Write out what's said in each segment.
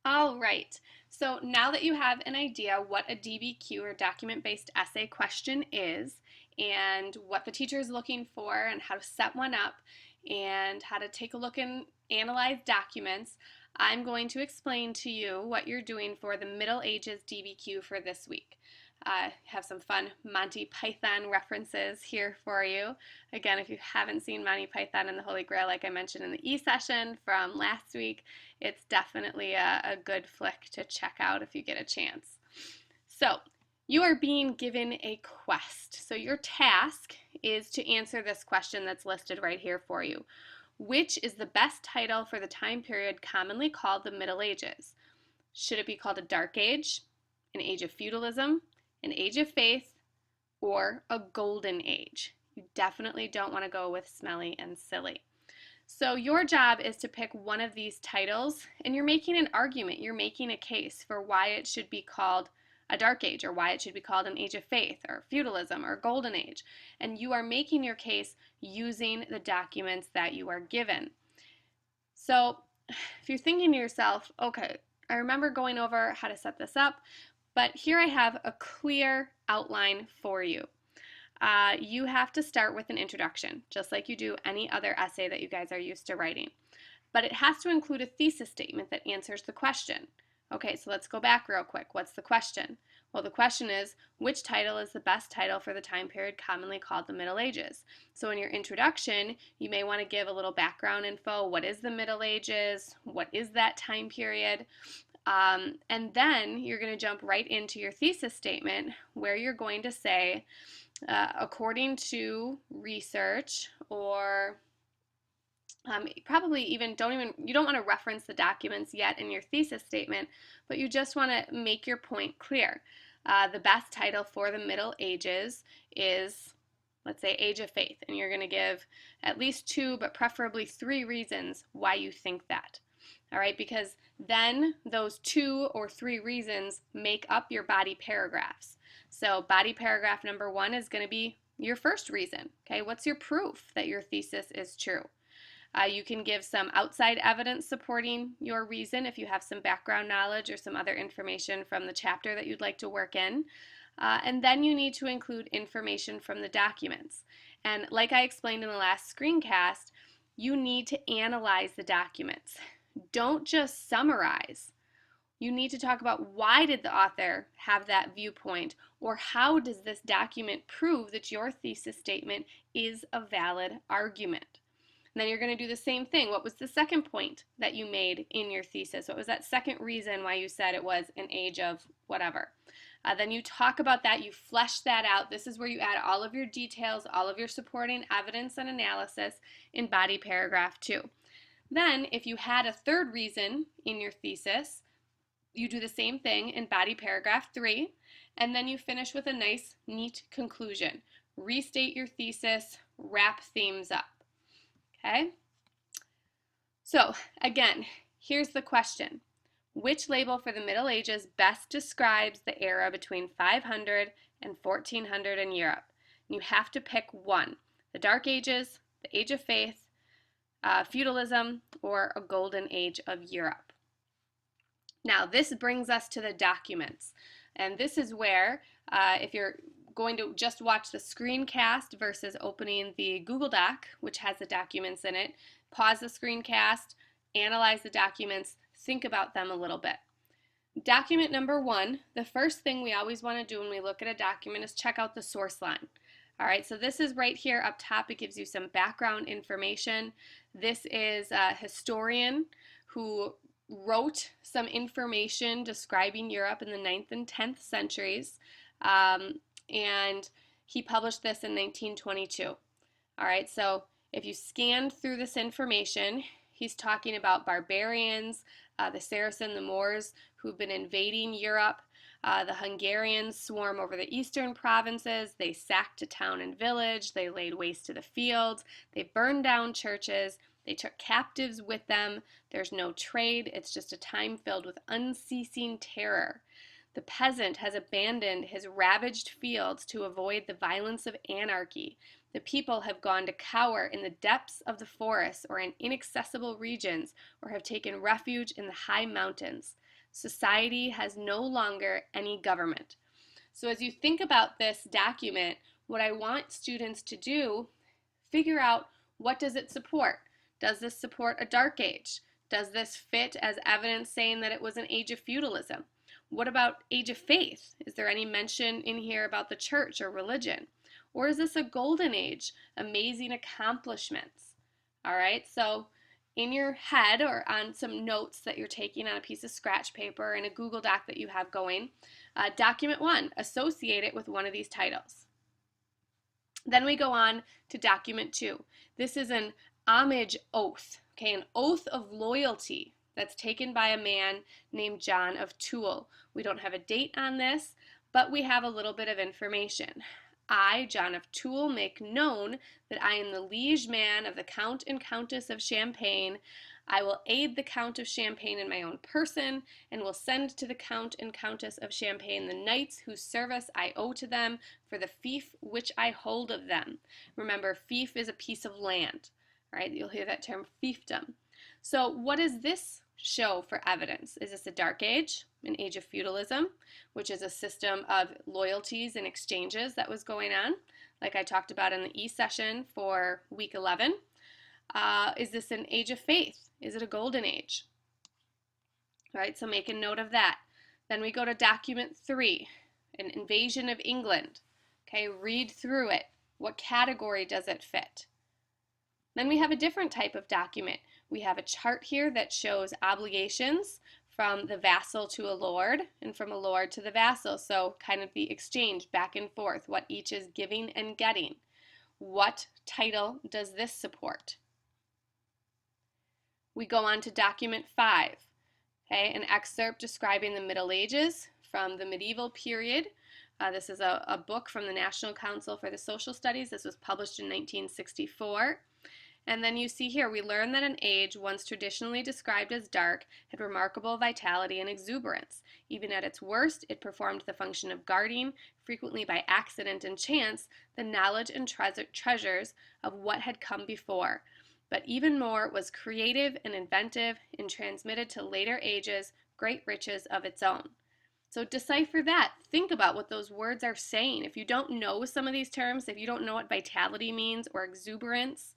All right. So now that you have an idea what a DBQ or document-based essay question is and what the teacher is looking for and how to set one up and how to take a look and analyze documents, I'm going to explain to you what you're doing for the Middle Ages DBQ for this week. Have some fun Monty Python references here for you. Again, if you haven't seen Monty Python and the Holy Grail, like I mentioned in the e-session from last week, it's definitely a good flick to check out if you get a chance. So, you are being given a quest. So your task is to answer this question that's listed right here for you. Which is the best title for the time period commonly called the Middle Ages? Should it be called a Dark Age, an Age of Feudalism, an Age of Faith, or a Golden Age? You definitely don't want to go with smelly and silly. So your job is to pick one of these titles, and you're making an argument, you're making a case for why it should be called a Dark Age, or why it should be called an Age of Faith, or Feudalism, or Golden Age. And you are making your case using the documents that you are given. So if you're thinking to yourself, okay, I remember going over how to set this up, but here I have a clear outline for you. You have to start with an introduction, just like you do any other essay that you guys are used to writing. But it has to include a thesis statement that answers the question. Okay, so let's go back real quick. What's the question? Well, the question is, which title is the best title for the time period commonly called the Middle Ages? So in your introduction, you may want to give a little background info. What is the Middle Ages? What is that time period? And then you're going to jump right into your thesis statement where you're going to say, according to research, or probably you don't want to reference the documents yet in your thesis statement, but you just want to make your point clear. The best title for the Middle Ages is, let's say, Age of Faith, and you're going to give at least 2, but preferably 3 reasons why you think that. All right, because then those 2 or 3 reasons make up your body paragraphs. So body paragraph number 1 is going to be your first reason. Okay, what's your proof that your thesis is true? You can give some outside evidence supporting your reason if you have some background knowledge or some other information from the chapter that you'd like to work in. And then you need to include information from the documents. And like I explained in the last screencast, you need to analyze the documents. Don't just summarize. You need to talk about why did the author have that viewpoint, or how does this document prove that your thesis statement is a valid argument. And then you're going to do the same thing. What was the second point that you made in your thesis? What was that second reason why you said it was an age of whatever? Then you talk about that, you flesh that out. This is where you add all of your details, all of your supporting evidence and analysis in body paragraph 2. Then, if you had a third reason in your thesis, you do the same thing in body paragraph 3, and then you finish with a nice, neat conclusion. Restate your thesis, wrap themes up. Okay? So, again, here's the question. Which label for the Middle Ages best describes the era between 500 and 1400 in Europe? And you have to pick one. The Dark Ages, the Age of Faith, feudalism, or a golden age of Europe. Now, this brings us to the documents. And this is where, if you're going to just watch the screencast versus opening the Google Doc, which has the documents in it, pause the screencast, analyze the documents, think about them a little bit. Document number 1, the first thing we always want to do when we look at a document is check out the source line. All right, so this is right here up top. It gives you some background information. This is a historian who wrote some information describing Europe in the 9th and 10th centuries, and he published this in 1922. All right, so if you scan through this information, he's talking about barbarians, the Saracen, the Moors, who've been invading Europe. The Hungarians swarm over the eastern provinces. They sacked a town and village. They laid waste to the fields. They burned down churches. They took captives with them. There's no trade. It's just a time filled with unceasing terror. The peasant has abandoned his ravaged fields to avoid the violence of anarchy. The people have gone to cower in the depths of the forests or in inaccessible regions, or have taken refuge in the high mountains. Society has no longer any government. So as you think about this document, what I want students to do, figure out, what does it support? Does this support a dark age? Does this fit as evidence saying that it was an age of feudalism? What about age of faith? Is there any mention in here about the church or religion? Or is this a golden age, amazing accomplishments? All right, so in your head or on some notes that you're taking on a piece of scratch paper and a Google Doc that you have going, document 1, associate it with one of these titles. Then we go on to document 2. This is an homage oath, okay, an oath of loyalty that's taken by a man named John of Tulle. We don't have a date on this, but we have a little bit of information. I, John of Tulle, make known that I am the liege man of the Count and Countess of Champagne. I will aid the Count of Champagne in my own person, and will send to the Count and Countess of Champagne the knights whose service I owe to them for the fief which I hold of them. Remember, fief is a piece of land, right? You'll hear that term, fiefdom. So what does this show for evidence? Is this a dark age, an age of feudalism, which is a system of loyalties and exchanges that was going on, like I talked about in the E-session for week 11? Is this an age of faith? Is it a golden age? All right, so make a note of that. Then we go to document 3, an invasion of England. Okay, read through it. What category does it fit? Then we have a different type of document. We have a chart here that shows obligations from the vassal to a lord and from a lord to the vassal. So kind of the exchange back and forth, what each is giving and getting. What title does this support? We go on to document 5, okay, an excerpt describing the Middle Ages from the medieval period. This is a book from the National Council for the Social Studies. This was published in 1964. And then you see here, we learn that an age once traditionally described as dark had remarkable vitality and exuberance. Even at its worst, it performed the function of guarding, frequently by accident and chance, the knowledge and treasures of what had come before. But even more, it was creative and inventive and transmitted to later ages great riches of its own. So decipher that. Think about what those words are saying. If you don't know some of these terms, if you don't know what vitality means or exuberance,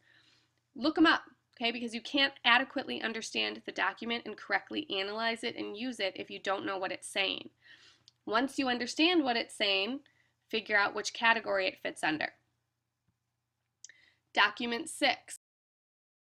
look them up, okay, because you can't adequately understand the document and correctly analyze it and use it if you don't know what it's saying. Once you understand what it's saying, figure out which category it fits under. Document 6.